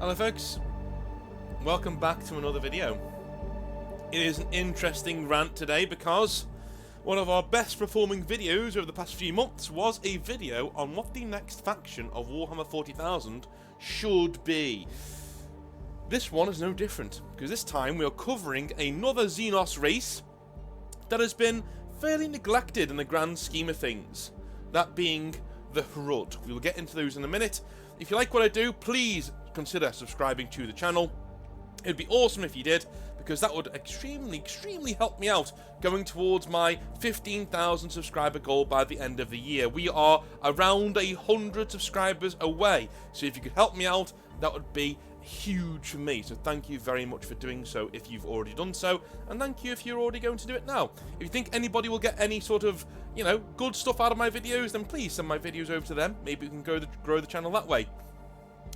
Hello folks, welcome back to another video. It is an interesting rant today because one of our best performing videos over the past few months was a video on what the next faction of Warhammer 40,000 should be. This one is no different, because this time we are covering another Xenos race that has been fairly neglected in the grand scheme of things, that being the Hrud. We will get into those in a minute. If you like what I do, please consider subscribing to the channel. It would be awesome if you did, because that would extremely help me out going towards my 15,000 subscriber goal by the end of the year. We are around 100 subscribers away, so if you could help me out, that would be huge for me. So thank you very much for doing so if you've already done so, and thank you if you're already going to do it now. If you think anybody will get any sort of, you know, good stuff out of my videos, then please send my videos over to them. Maybe we can grow the channel that way.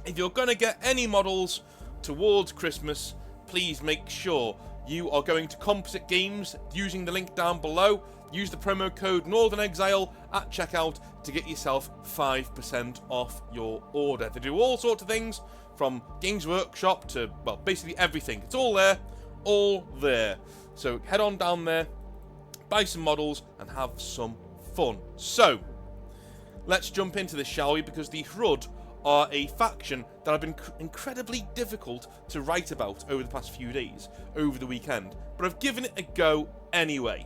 If you're going to get any models towards Christmas, please make sure you are going to Composite Games using the link down below. Use the promo code northernexile at checkout to get yourself 5% off your order. They do all sorts of things, from Games Workshop to, well, basically everything. It's all there. So head on down there, buy some models, and have some fun. So, let's jump into this, shall we? Because the Hrud are a faction that have been incredibly difficult to write about over the past few days, over the weekend. But I've given it a go anyway.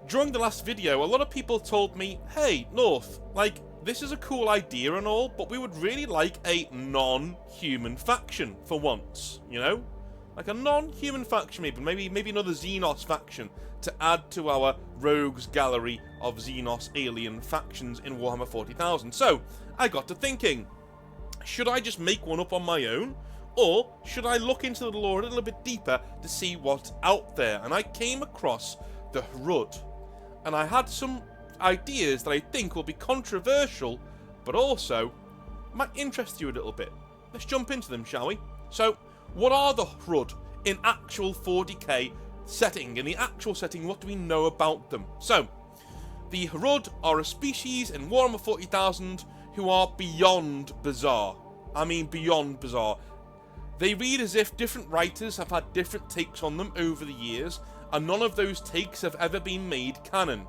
During the last video, a lot of people told me, hey, North, like, this is a cool idea and all, but we would really like a non-human faction for once, you know? Like a non-human faction, maybe another Xenos faction to add to our rogues gallery of Xenos alien factions in Warhammer 40,000. So, I got to thinking, should I just make one up on my own? Or should I look into the lore a little bit deeper to see what's out there? And I came across the Hrud, and I had some ideas that I think will be controversial, but also might interest you a little bit. Let's jump into them, shall we? So, what are the Hrud in actual 40k setting? In the actual setting, what do we know about them? So, the Hrud are a species in Warhammer 40,000 who are beyond bizarre. I mean beyond bizarre. They read as if different writers have had different takes on them over the years, and none of those takes have ever been made canon.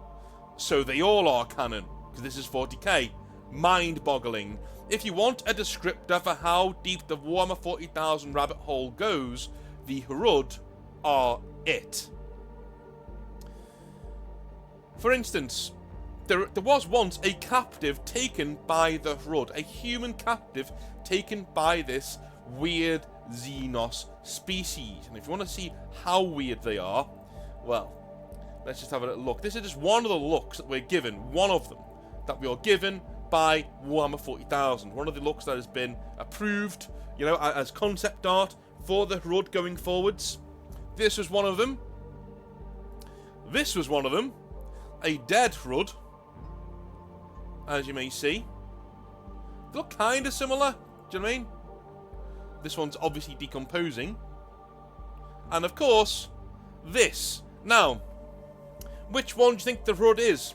So they all are canon, because this is 40k. Mind-boggling. If you want a descriptor for how deep the Warhammer 40,000 rabbit hole goes, the Hrud are it. For instance, there was once a captive taken by the Hrud, a human captive taken by this weird Xenos species. And if you want to see how weird they are, well, let's just have a little look. This is just one of the looks that we're given, one of them, that we are given by Warhammer 40,000. One of the looks that has been approved, you know, as concept art for the Hrud going forwards. This was one of them. This was one of them. A dead Hrud, as you may see. They look kind of similar, do you know what I mean? This one's obviously decomposing. And of course, this. Now, which one do you think the Hrud is?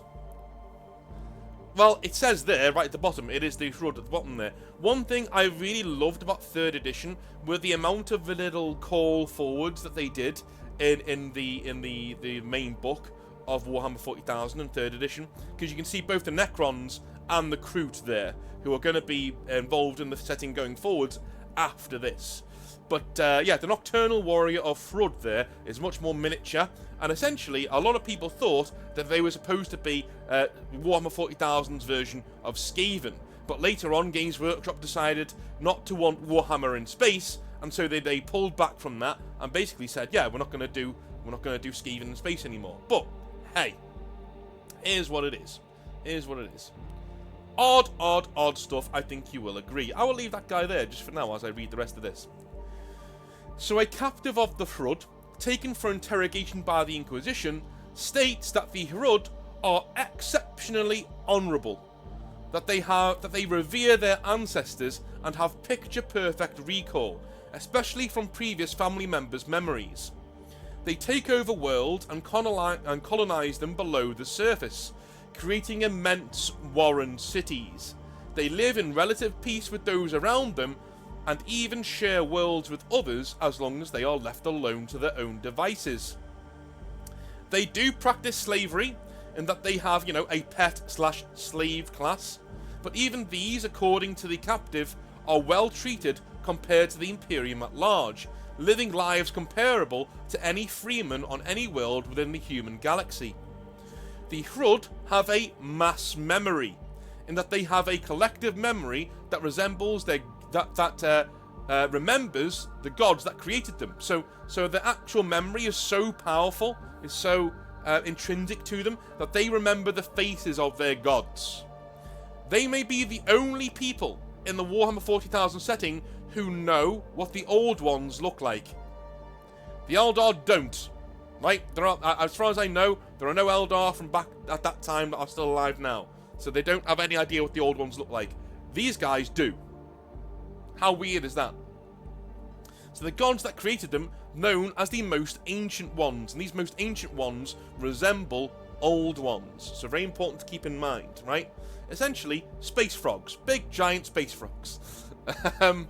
Well, it says there, right at the bottom, it is the Hrud at the bottom there. One thing I really loved about 3rd edition were the amount of the little call forwards that they did in the main book of Warhammer 40,000 in 3rd edition, because you can see both the Necrons and the Hrud there, who are going to be involved in the setting going forwards after this. But yeah, the Nocturnal Warrior of Hrud there is much more miniature, and essentially a lot of people thought that they were supposed to be Warhammer 40,000's version of Skaven, but later on Games Workshop decided not to want Warhammer in space, and so they pulled back from that and basically said, yeah, we're not going to do Skaven in space anymore. But hey, here's what it is. Here's what it is. Odd stuff, I think you will agree. I will leave that guy there just for now as I read the rest of this. So a captive of the Hrud, taken for interrogation by the Inquisition, states that the Hrud are exceptionally honourable, that they revere their ancestors and have picture-perfect recall, especially from previous family members' memories. They take over worlds and colonize them below the surface, creating immense warren cities. They live in relative peace with those around them, and even share worlds with others as long as they are left alone to their own devices. They do practice slavery in that they have, a pet/slave class, but even these, according to the captive, are well treated compared to the Imperium at large, living lives comparable to any freeman on any world within the human galaxy. The Hrud have a mass memory, in that they have a collective memory that resembles remembers the gods that created them. So the actual memory is so powerful, is so intrinsic to them, that they remember the faces of their gods. They may be the only people in the Warhammer 40,000 setting who know what the Old Ones look like. The Eldar don't. Right? As far as I know, there are no Eldar from back at that time that are still alive now. So they don't have any idea what the Old Ones look like. These guys do. How weird is that? So the gods that created them, known as the most ancient ones, and these most ancient ones resemble Old Ones. So very important to keep in mind, right? Essentially, space frogs. Big, giant space frogs. Warhammer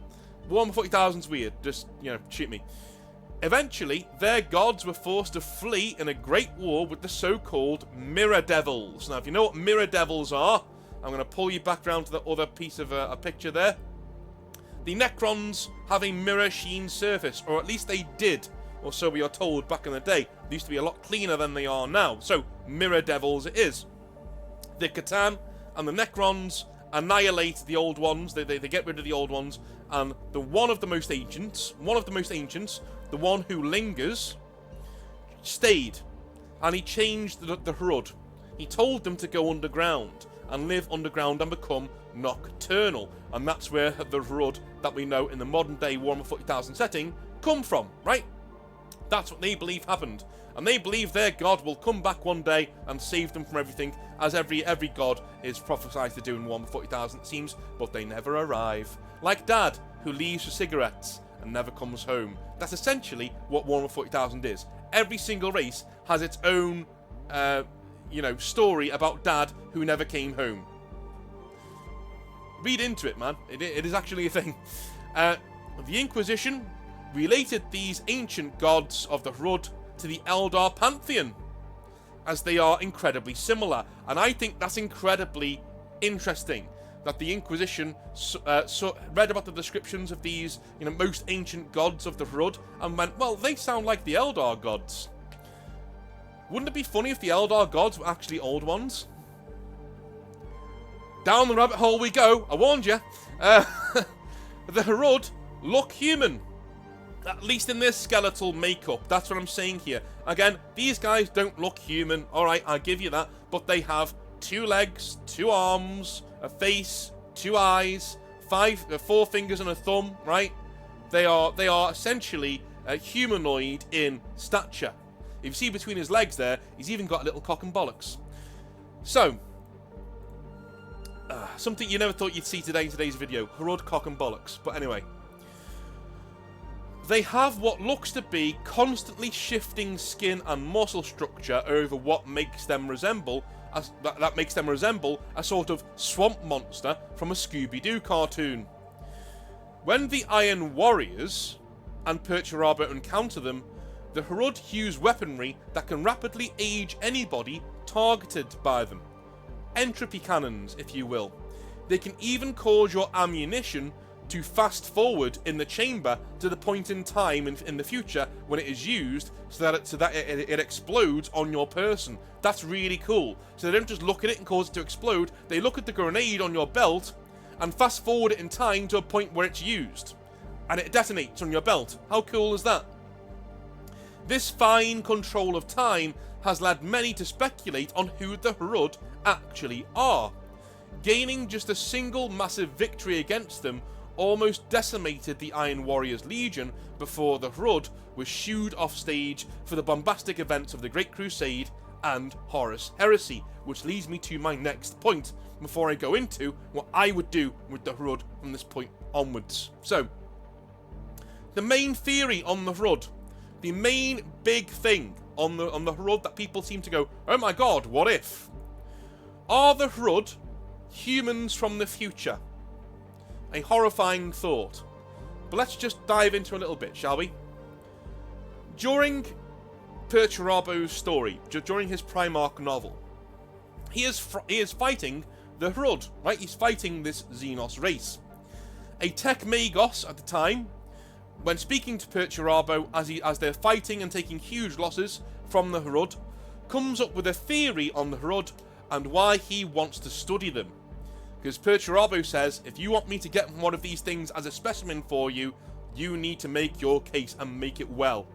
40,000's weird. Just, shoot me. Eventually, their gods were forced to flee in a great war with the so-called Mirror Devils. Now, if you know what Mirror Devils are, I'm going to pull you back down to the other piece of a picture there. The Necrons have a mirror sheen surface, or at least they did, or so we are told back in the day. They used to be a lot cleaner than they are now. So, Mirror Devils it is. The Catan and the Necrons annihilate the Old Ones. They get rid of the Old Ones, and one of the most ancients, the one who lingers, stayed, and he changed the Hrud. He told them to go underground and live underground and become nocturnal, and that's where the Hrud that we know in the modern day Warhammer 40,000 setting come from, right? That's what they believe happened, and they believe their god will come back one day and save them from everything, as every god is prophesied to do in Warhammer 40,000 it seems, but they never arrive. Like Dad, who leaves for cigarettes and never comes home. That's essentially what Warhammer 40,000 is. Every single race has its own, story about Dad who never came home. Read into it, man. It is actually a thing. The Inquisition related these ancient gods of the Hrud to the Eldar pantheon, as they are incredibly similar. And I think that's incredibly interesting, that the Inquisition read about the descriptions of these, most ancient gods of the Hrud and went, well, they sound like the Eldar gods. Wouldn't it be funny if the Eldar gods were actually Old Ones? Down the rabbit hole we go, I warned you. The Hrud look human, at least in their skeletal makeup. That's what I'm saying here. Again, these guys don't look human, alright, I'll give you that, but they have 2 legs, 2 arms, a face, 2 eyes, 4 fingers and a thumb, right? They are essentially humanoid in stature. If you see between his legs there, he's even got a little cock and bollocks. So, something you never thought you'd see today in today's video. Hrud cock and bollocks. But anyway. They have what looks to be constantly shifting skin and muscle structure over what makes them resemble a sort of swamp monster from a Scooby-Doo cartoon. When the Iron Warriors and Perturabo encounter them, the Hrud use weaponry that can rapidly age anybody targeted by them. Entropy cannons, if you will. They can even cause your ammunition to fast forward in the chamber to the point in time in the future when it is used, so that it explodes on your person. That's really cool. So they don't just look at it and cause it to explode, they look at the grenade on your belt and fast forward it in time to a point where it's used, and it detonates on your belt. How cool is that? This fine control of time has led many to speculate on who the Hrud actually are. Gaining just a single massive victory against them almost decimated the Iron Warriors Legion before the Hrud was shooed off stage for the bombastic events of the Great Crusade and Horus Heresy, which leads me to my next point before I go into what I would do with the Hrud from this point onwards. So, the main theory on the Hrud, the main big thing on the Hrud that people seem to go, oh my god, what if? Are the Hrud humans from the future? A horrifying thought. But let's just dive into a little bit, shall we? During Perturabo's story, during his Primarch novel, he is fighting the Hrud, right? He's fighting this Xenos race. A Tech Magos at the time, when speaking to Perturabo as they're fighting and taking huge losses from the Hrud, comes up with a theory on the Hrud and why he wants to study them. Because Perturabo says, if you want me to get one of these things as a specimen for you, you need to make your case and make it well.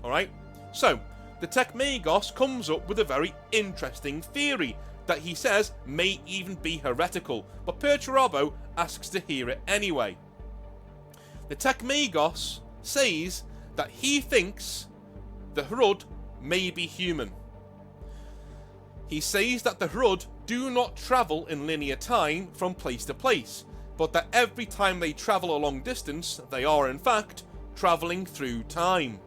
Alright? So, the Tech Magos comes up with a very interesting theory that he says may even be heretical, but Perturabo asks to hear it anyway. The Tech Magos says that he thinks the Hrud may be human. He says that the Hrud do not travel in linear time from place to place, but that every time they travel a long distance, they are in fact travelling through time.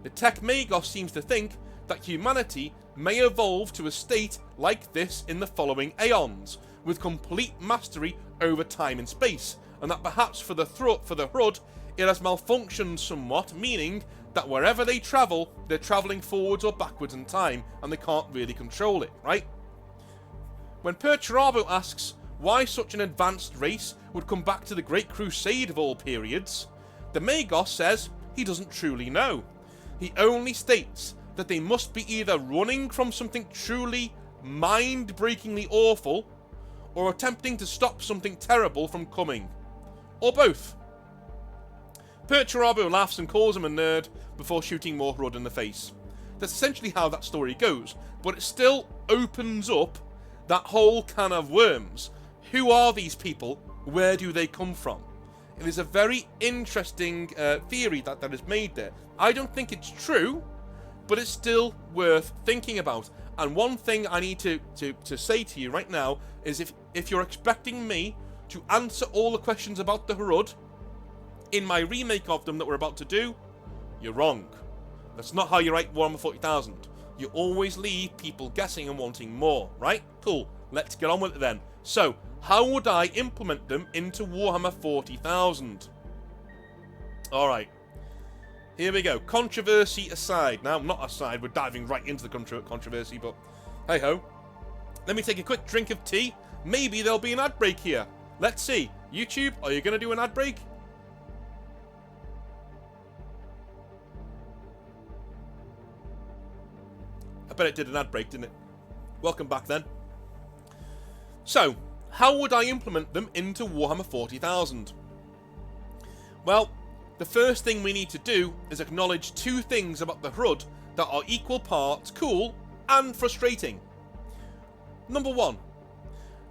The Tech Magos seems to think that humanity may evolve to a state like this in the following aeons, with complete mastery over time and space, and that perhaps for the Hrud, it has malfunctioned somewhat, meaning that wherever they travel, they're travelling forwards or backwards in time, and they can't really control it, right? When Perturabo asks why such an advanced race would come back to the Great Crusade of all periods, the Magos says he doesn't truly know. He only states that they must be either running from something truly mind-breakingly awful, or attempting to stop something terrible from coming. Or both. Perturabo laughs and calls him a nerd before shooting more Hrud in the face. That's essentially how that story goes, but it still opens up that whole can of worms. Who are these people? Where do they come from? It is a very interesting theory that is made there. I don't think it's true, but it's still worth thinking about. And one thing I need to say to you right now is if you're expecting me to answer all the questions about the Hrud in my remake of them that we're about to do, you're wrong. That's not how you write Warhammer 40,000. You always leave people guessing and wanting more, right? Cool, let's get on with it then. So, how would I implement them into Warhammer 40,000? Alright, here we go. Controversy aside. Now, not aside, we're diving right into the controversy, but hey-ho. Let me take a quick drink of tea. Maybe there'll be an ad break here. Let's see. YouTube, are you going to do an ad break? I bet it did an ad break, didn't it? Welcome back then. So, how would I implement them into Warhammer 40,000? Well, the first thing we need to do is acknowledge two things about the Hrud that are equal parts cool and frustrating. Number one,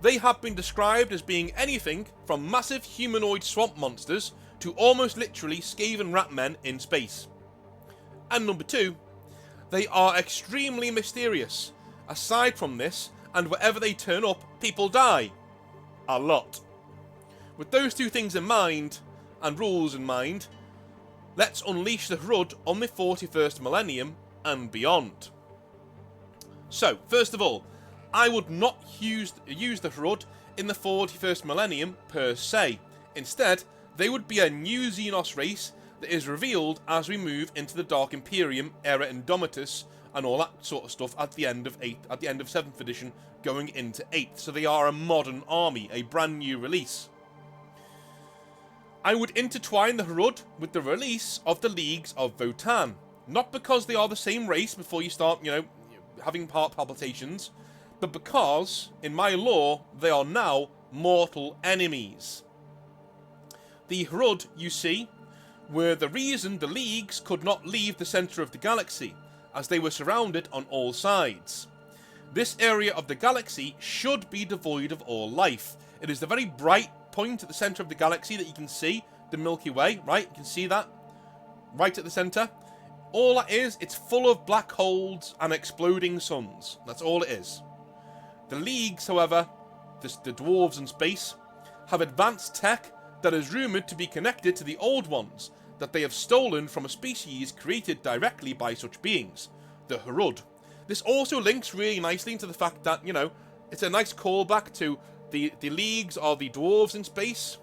they have been described as being anything from massive humanoid swamp monsters to almost literally Skaven rat men in space. And number two, they are extremely mysterious. Aside from this, and wherever they turn up, people die. A lot. With those two things in mind, and rules in mind, let's unleash the Hrud on the 41st millennium and beyond. So, first of all, I would not use the Hrud in the 41st millennium per se. Instead, they would be a new Xenos race that is revealed as we move into the Dark Imperium, Era Indomitus, and all that sort of stuff at the end of 7th edition, going into 8th. So they are a modern army, a brand new release. I would intertwine the Hrud with the release of the Leagues of Votann. Not because they are the same race before you start, having heart palpitations, but because, in my lore, they are now mortal enemies. The Hrud, you see, were the reason the Leagues could not leave the centre of the galaxy, as they were surrounded on all sides. This area of the galaxy should be devoid of all life. It is the very bright point at the centre of the galaxy that you can see, the Milky Way, right? You can see that, right at the centre. All that is, it's full of black holes and exploding suns. That's all it is. The Leagues, however, the dwarves in space, have advanced tech that is rumoured to be connected to the old ones, that they have stolen from a species created directly by such beings, the Hrud. This also links really nicely into the fact that, it's a nice callback to the Leagues are the dwarves in space,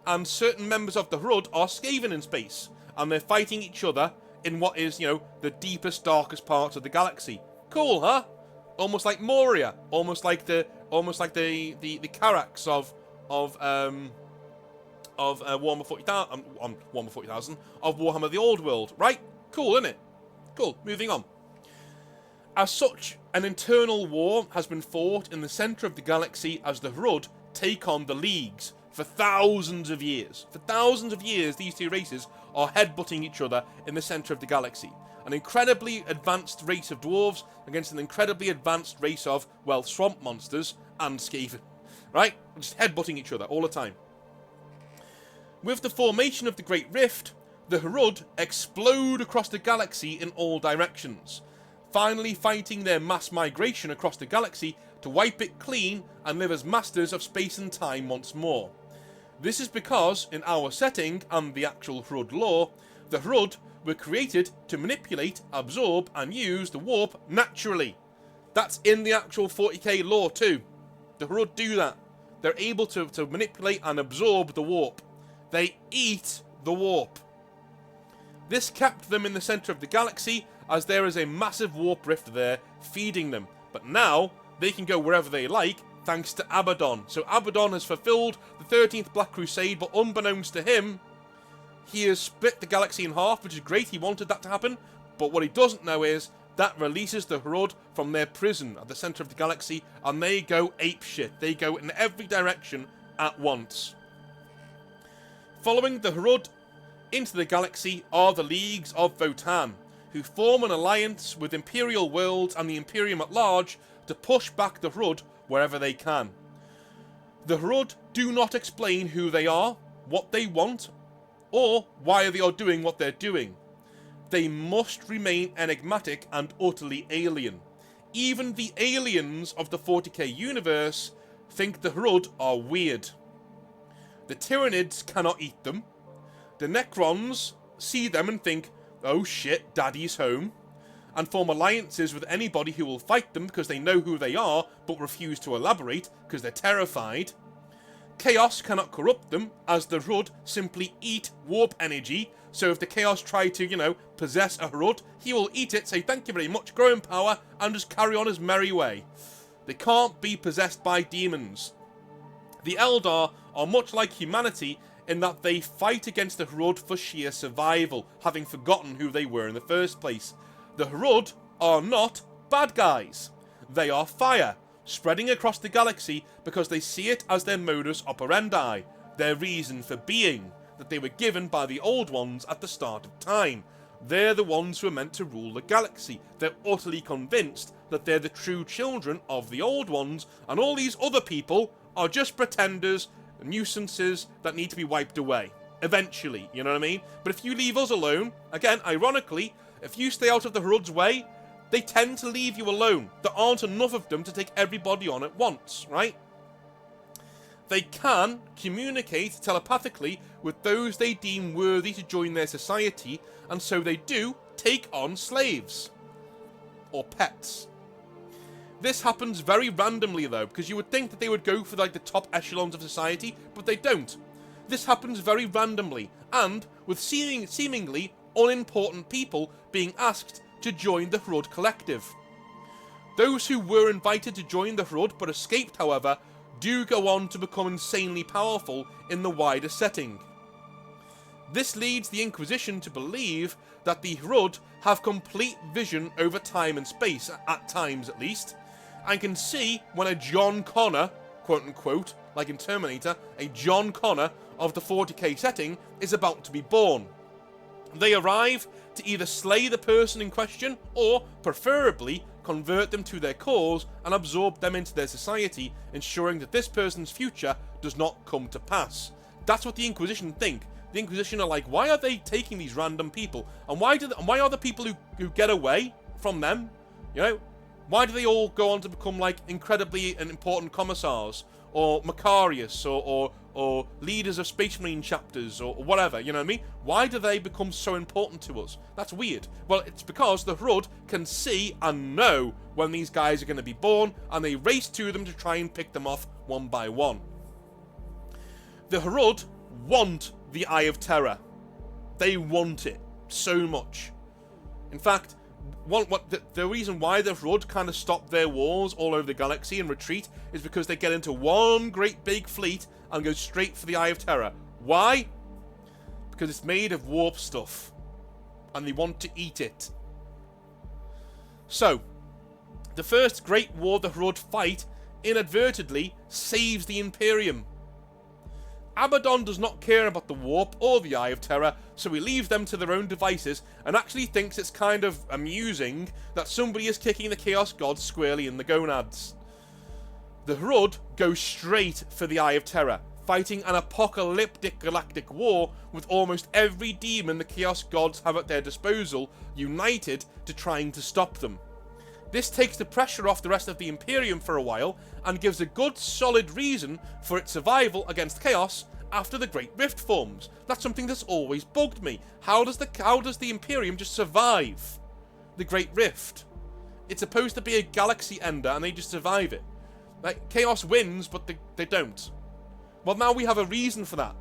and certain members of the Hrud are skaven in space, and they're fighting each other in what is, the deepest, darkest parts of the galaxy. Cool, huh? Almost like Moria, almost like the Karax of Warhammer 40,000, of Warhammer the Old World, right? Cool, isn't it? Cool. Moving on. As such, an internal war has been fought in the centre of the galaxy as the Hrud take on the Leagues for thousands of years. For thousands of years, these two races are headbutting each other in the centre of the galaxy. An incredibly advanced race of dwarves against an incredibly advanced race of, well, swamp monsters and Skaven. Right? Just headbutting each other all the time. With the formation of the Great Rift, the Hrud explode across the galaxy in all directions, finally fighting their mass migration across the galaxy to wipe it clean and live as masters of space and time once more. This is because, in our setting and the actual Hrud lore, the Hrud were created to manipulate, absorb, and use the warp naturally. That's in the actual 40k lore too. The Hrud do that. They're able to manipulate and absorb the warp. They eat the warp. This kept them in the centre of the galaxy, as there is a massive warp rift there feeding them. But now, they can go wherever they like, thanks to Abaddon. So Abaddon has fulfilled the 13th Black Crusade, but unbeknownst to him, he has split the galaxy in half, which is great. He wanted that to happen. But what he doesn't know is that releases the Hrud from their prison at the centre of the galaxy, and they go apeshit. They go in every direction at once. Following the Hrud into the galaxy are the Leagues of Votann, who form an alliance with Imperial Worlds and the Imperium at large to push back the Hrud wherever they can. The Hrud do not explain who they are, what they want, or why they are doing what they're doing. They must remain enigmatic and utterly alien. Even the aliens of the 40k universe think the Hrud are weird. The Tyranids cannot eat them. The Necrons see them and think, oh shit, daddy's home, and form alliances with anybody who will fight them because they know who they are, but refuse to elaborate because they're terrified. Chaos cannot corrupt them, as the Hrud simply eat warp energy, so if the Chaos try to, possess a Hrud, he will eat it, say thank you very much, grow in power, and just carry on his merry way. They can't be possessed by demons. The Eldar are much like humanity in that they fight against the Hrud for sheer survival, having forgotten who they were in the first place. The Hrud are not bad guys. They are fire, spreading across the galaxy because they see it as their modus operandi, their reason for being, that they were given by the Old Ones at the start of time. They're the ones who are meant to rule the galaxy. They're utterly convinced that they're the true children of the Old Ones, and all these other people are just pretenders, nuisances that need to be wiped away. Eventually, you know what I mean? But if you leave us alone, again, ironically, if you stay out of the Hrud's way, they tend to leave you alone. There aren't enough of them to take everybody on at once, right? They can communicate telepathically with those they deem worthy to join their society, and so they do take on slaves. Or pets. This happens very randomly though, because you would think that they would go for like the top echelons of society, but they don't. This happens very randomly, and with seemingly unimportant people being asked to join the Hrud collective. Those who were invited to join the Hrud but escaped, however, do go on to become insanely powerful in the wider setting. This leads the Inquisition to believe that the Hrud have complete vision over time and space, at times at least, and can see when a John Connor, quote-unquote, like in Terminator, a John Connor of the 40k setting is about to be born. They arrive to either slay the person in question, or, preferably, convert them to their cause and absorb them into their society, ensuring that this person's future does not come to pass. That's what the Inquisition think. The Inquisition are like, why are they taking these random people? And why are the people who get away from them, why do they all go on to become, like, incredibly important commissars, or Macarius, or leaders of Space Marine chapters, or whatever, you know what I mean? Why do they become so important to us? That's weird. Well, it's because the Hrud can see and know when these guys are going to be born, and they race to them to try and pick them off one by one. The Hrud want the Eye of Terror. They want it so much. In fact, the reason why the Hrud kind of stop their wars all over the galaxy and retreat is because they get into one great big fleet and go straight for the Eye of Terror. Why? Because it's made of warp stuff, and they want to eat it. So, the first great war the Hrud fight inadvertently saves the Imperium. Abaddon does not care about the warp or the Eye of Terror, so he leaves them to their own devices and actually thinks it's kind of amusing that somebody is kicking the Chaos Gods squarely in the gonads. The Hrud go straight for the Eye of Terror, fighting an apocalyptic galactic war with almost every demon the Chaos Gods have at their disposal, united to trying to stop them. This takes the pressure off the rest of the Imperium for a while, and gives a good solid reason for its survival against Chaos after the Great Rift forms. That's something that's always bugged me. How does the Imperium just survive the Great Rift? It's supposed to be a galaxy ender, and they just survive it. Like, Chaos wins, but they don't. Well, now we have a reason for that.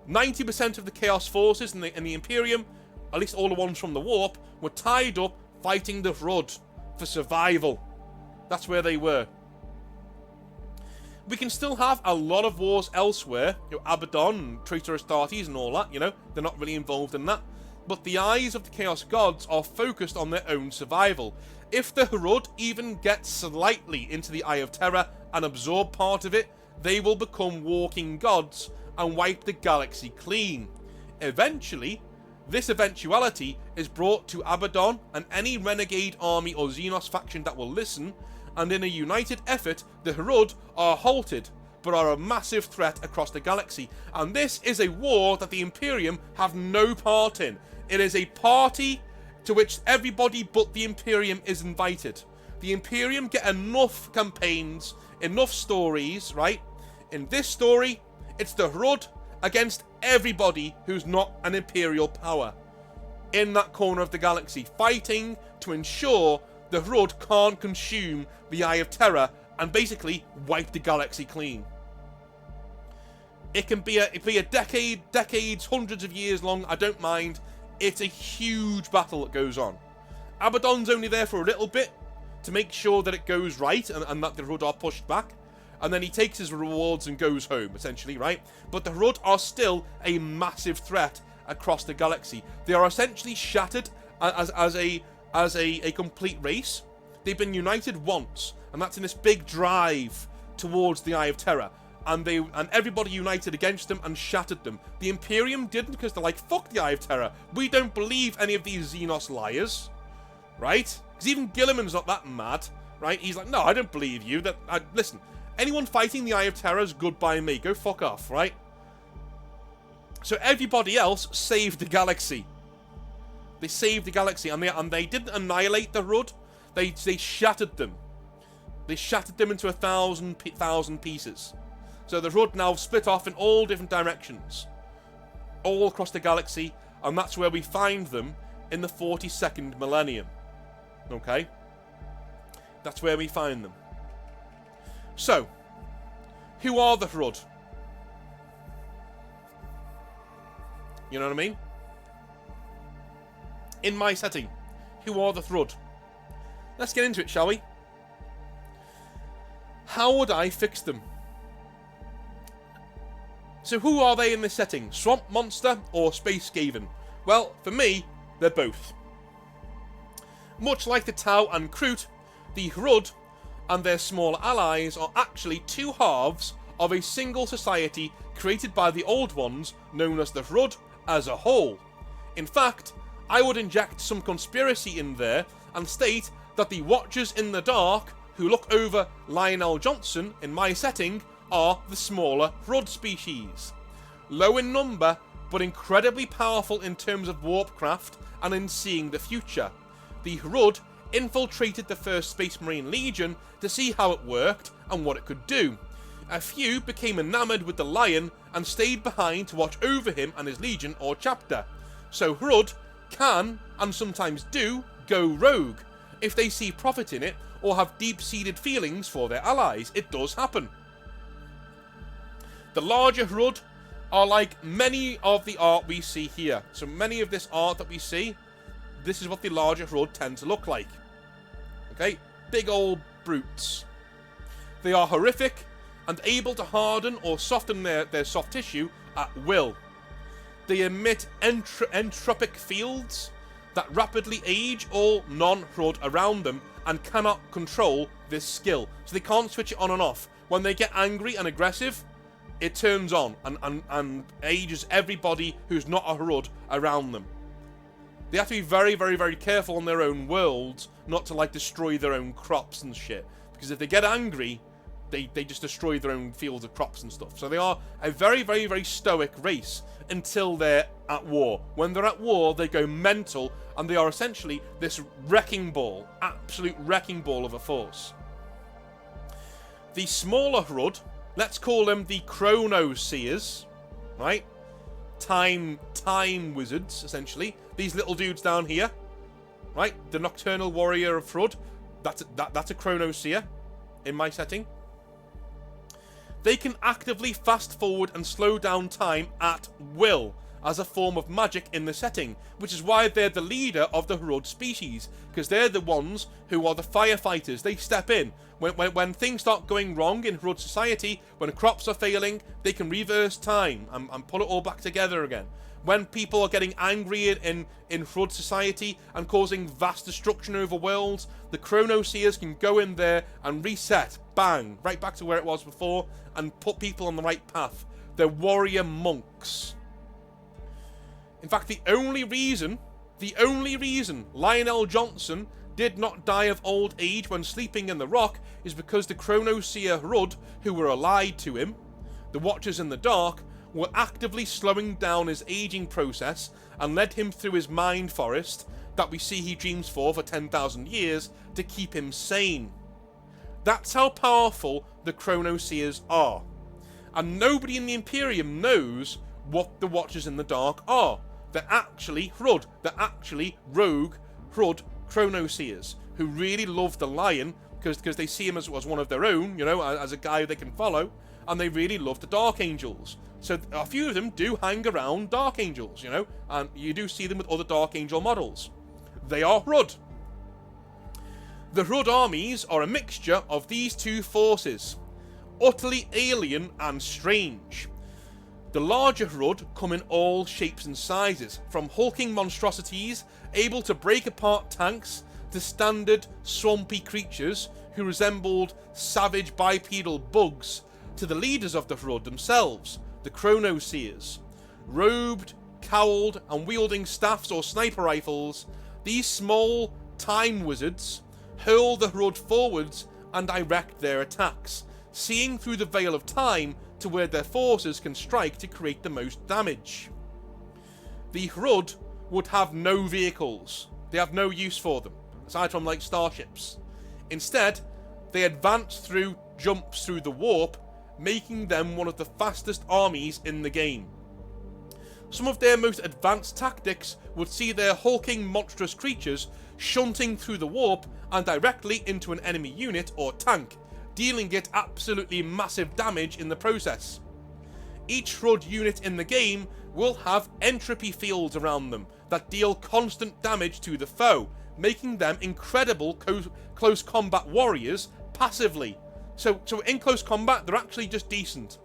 90% of the Chaos forces in the Imperium, at least all the ones from the Warp, were tied up fighting the Hrud for survival. That's where they were. We can still have a lot of wars elsewhere, Abaddon and Traitor Astartes and all that, they're not really involved in that. But the eyes of the Chaos Gods are focused on their own survival. If the Hrud even get slightly into the Eye of Terror and absorb part of it, they will become walking gods and wipe the galaxy clean. Eventually, this eventuality is brought to Abaddon and any renegade army or Xenos faction that will listen, and in a united effort, the Hrud are halted, but are a massive threat across the galaxy. And this is a war that the Imperium have no part in. It is a party to which everybody but the Imperium is invited. The Imperium get enough campaigns, enough stories, right? In this story, it's the Hrud against everybody who's not an Imperial power in that corner of the galaxy, fighting to ensure the Hrud can't consume the Eye of Terror and basically wipe the galaxy clean. It can be a decade, decades, hundreds of years long, I don't mind. It's a huge battle that goes on. Abaddon's only there for a little bit to make sure that it goes right and that the Hrud are pushed back. And then he takes his rewards and goes home, essentially, right? But the Hrud are still a massive threat across the galaxy. They are essentially shattered as a complete race. They've been united once, and that's in this big drive towards the Eye of Terror. And everybody united against them and shattered them. The Imperium didn't, because they're like, fuck the Eye of Terror. We don't believe any of these Xenos liars, right? Because even Gilliman's not that mad, right? He's like, no, I don't believe you. Listen, anyone fighting the Eye of Terror is good by me. Go fuck off, right? So everybody else saved the galaxy. They saved the galaxy, and they didn't annihilate the Hrud. They shattered them. They shattered them into 1,000 pieces. So the Hrud now split off in all different directions, all across the galaxy, and that's where we find them in the 42nd millennium. Okay? That's where we find them. So, who are the Hrud? You know what I mean? In my setting, who are the Hrud? Let's get into it, shall we? How would I fix them? So who are they in this setting? Swamp Monster or Space Skaven? Well, for me, they're both. Much like the Tau and Hrud, the Hrud and their smaller allies are actually two halves of a single society created by the Old Ones, known as the Hrud as a whole. In fact, I would inject some conspiracy in there and state that the Watchers in the Dark, who look over Lionel Johnson in my setting, are the smaller Hrud species. Low in number, but incredibly powerful in terms of warpcraft and in seeing the future. The Hrud infiltrated the first Space Marine Legion to see how it worked and what it could do. A few became enamored with the Lion and stayed behind to watch over him and his Legion or chapter. So Hrud can, and sometimes do, go rogue. If they see profit in it, or have deep-seated feelings for their allies, it does happen. The larger Hrud are like many of the art we see here. So many of this art that we see, this is what the larger Hrud tend to look like. Okay? Big old brutes. They are horrific and able to harden or soften their soft tissue at will. They emit entropic fields that rapidly age all non-Hrud around them and cannot control this skill. So they can't switch it on and off. When they get angry and aggressive, it turns on and ages everybody who's not a Hrud around them. They have to be very, very, very careful on their own worlds not to, like, destroy their own crops and shit. Because if they get angry, they just destroy their own fields of crops and stuff. So they are a very, very, very stoic race until they're at war. When they're at war, they go mental, and they are essentially this wrecking ball, absolute wrecking ball of a force. The smaller Hrud, let's call them the Chrono Seers, right? Time wizards, essentially. These little dudes down here, right? The Nocturnal Warrior of Hrud, that's a Chrono Seer in my setting. They can actively fast forward and slow down time at will as a form of magic in the setting, which is why they're the leader of the Hrud species, because they're the ones who are the firefighters. They step in. When things start going wrong in Hrud society, when crops are failing, they can reverse time and pull it all back together again. When people are getting angry in Hrud society and causing vast destruction over worlds, the Chrono Seers can go in there and reset, bang, right back to where it was before, and put people on the right path. They're warrior monks. In fact, the only reason Lionel Johnson did not die of old age when sleeping in the rock is because the Chrono Seer Hrud, who were allied to him, the Watchers in the Dark, were actively slowing down his aging process and led him through his mind forest that we see he dreams for 10,000 years to keep him sane. That's how powerful the Chrono Seers are. And nobody in the Imperium knows what the Watchers in the Dark are. They're actually Hrud. They're actually rogue Hrud Chrono Seers who really love the Lion because they see him as one of their own, you know, as a guy they can follow, and they really love the Dark Angels. So a few of them do hang around Dark Angels, you know, and you do see them with other Dark Angel models. They are Hrud. The Hrud armies are a mixture of these two forces, utterly alien and strange. The larger Hrud come in all shapes and sizes, from hulking monstrosities able to break apart tanks to standard swampy creatures who resembled savage bipedal bugs, to the leaders of the Hrud themselves, the Chrono Seers. Robed, cowled, and wielding staffs or sniper rifles, these small time wizards hurl the Hrud forwards and direct their attacks, seeing through the veil of time to where their forces can strike to create the most damage. The Hrud would have no vehicles. They have no use for them, aside from like starships. Instead, they advance through jumps through the warp, making them one of the fastest armies in the game. Some of their most advanced tactics would see their hulking monstrous creatures shunting through the warp and directly into an enemy unit or tank, dealing it absolutely massive damage in the process. Each Hrud unit in the game will have entropy fields around them that deal constant damage to the foe, making them incredible close combat warriors passively. So in close combat, they're actually just decent.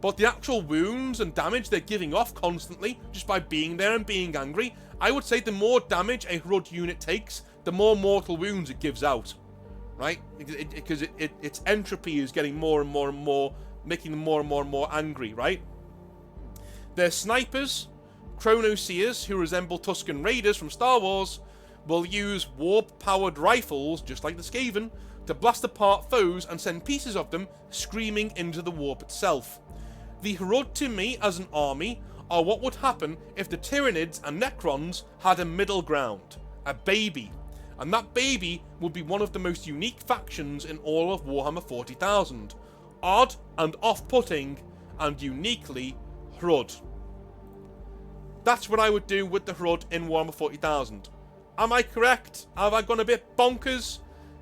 But the actual wounds and damage they're giving off constantly, just by being there and being angry, I would say the more damage a Hrud unit takes, the more mortal wounds it gives out. Right? Because its entropy is getting more and more and more, making them more and more and more angry, right? Their snipers, Chrono Seers, who resemble Tusken Raiders from Star Wars, will use warp-powered rifles, just like the Skaven, to blast apart foes and send pieces of them screaming into the warp itself. The Hrud, to me, as an army, are what would happen if the Tyranids and Necrons had a middle ground, a baby. And that baby would be one of the most unique factions in all of Warhammer 40,000. Odd and off-putting, and uniquely Hrud. That's what I would do with the Hrud in Warhammer 40,000. Am I correct? Have I gone a bit bonkers?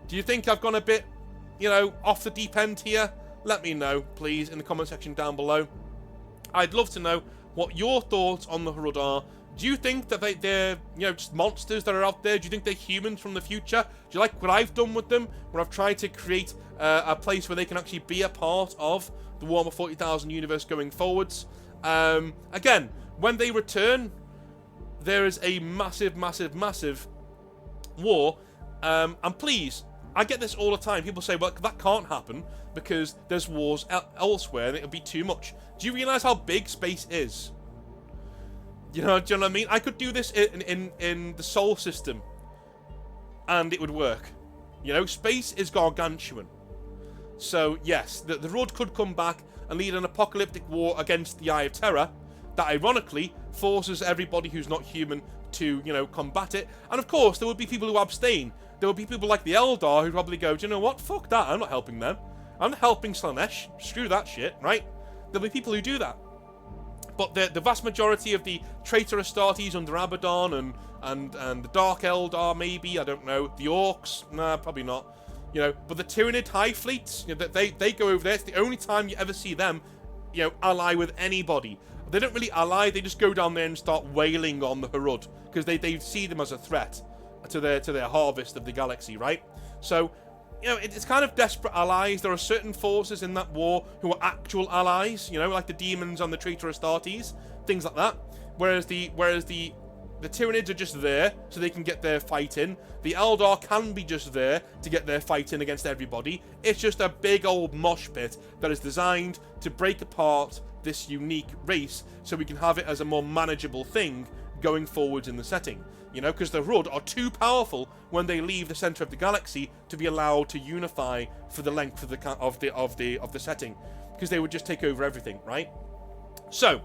Do you think I've gone a bit, you know, off the deep end here? Let me know, please, in the comment section down below. I'd love to know what your thoughts on the Hrud are. Do you think that they're, just monsters that are out there? Do you think they're humans from the future? Do you like what I've done with them, where I've tried to create a place where they can actually be a part of the Warhammer 40,000 universe going forwards? Again, when they return, there is a massive, massive, massive war. And please, I get this all the time. People say, well, that can't happen because there's wars elsewhere and it would be too much. Do you realise how big space is? Do you know what I mean? I could do this in the Sol system, and it would work. Space is gargantuan. So, yes, the Hrud could come back and lead an apocalyptic war against the Eye of Terror that, ironically, forces everybody who's not human to, combat it. And, of course, there would be people who abstain. There would be people like the Eldar who'd probably go, do you know what? Fuck that. I'm not helping them. I'm not helping Slaanesh. Screw that shit, right? There'll be people who do that. But the vast majority of the traitor Astartes under Abaddon and the Dark Eldar, maybe, I don't know. The Orcs, nah, probably not. But the Tyranid High Fleets, they go over there. It's the only time you ever see them, ally with anybody. They don't really ally. They just go down there and start wailing on the Hrud because they see them as a threat to their harvest of the galaxy, right? So, it's kind of desperate allies. There are certain forces in that war who are actual allies, like the demons on the traitor Astartes, things like that. Whereas the Tyranids are just there so they can get their fight in. The Eldar can be just there to get their fight in against everybody. It's just a big old mosh pit that is designed to break apart this unique race so we can have it as a more manageable thing going forwards in the setting. Because the Hrud are too powerful when they leave the center of the galaxy to be allowed to unify for the length of the setting, because they would just take over everything, right? So,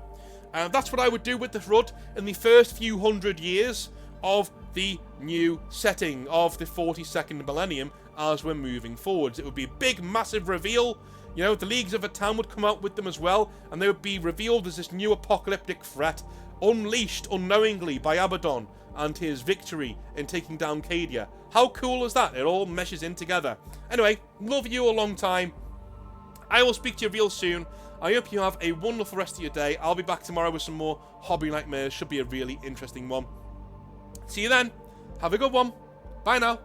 that's what I would do with the Hrud in the first few hundred years of the new setting of the 42nd millennium as we're moving forwards. It would be a big, massive reveal. The Leagues of Atan would come out with them as well, and they would be revealed as this new apocalyptic threat, unleashed unknowingly by Abaddon and his victory in taking down Cadia. How cool is that? It all meshes in together. Anyway, love you a long time. I will speak to you real soon. I hope you have a wonderful rest of your day. I'll be back tomorrow with some more hobby nightmares. Should be a really interesting one. See you then. Have a good one. Bye now.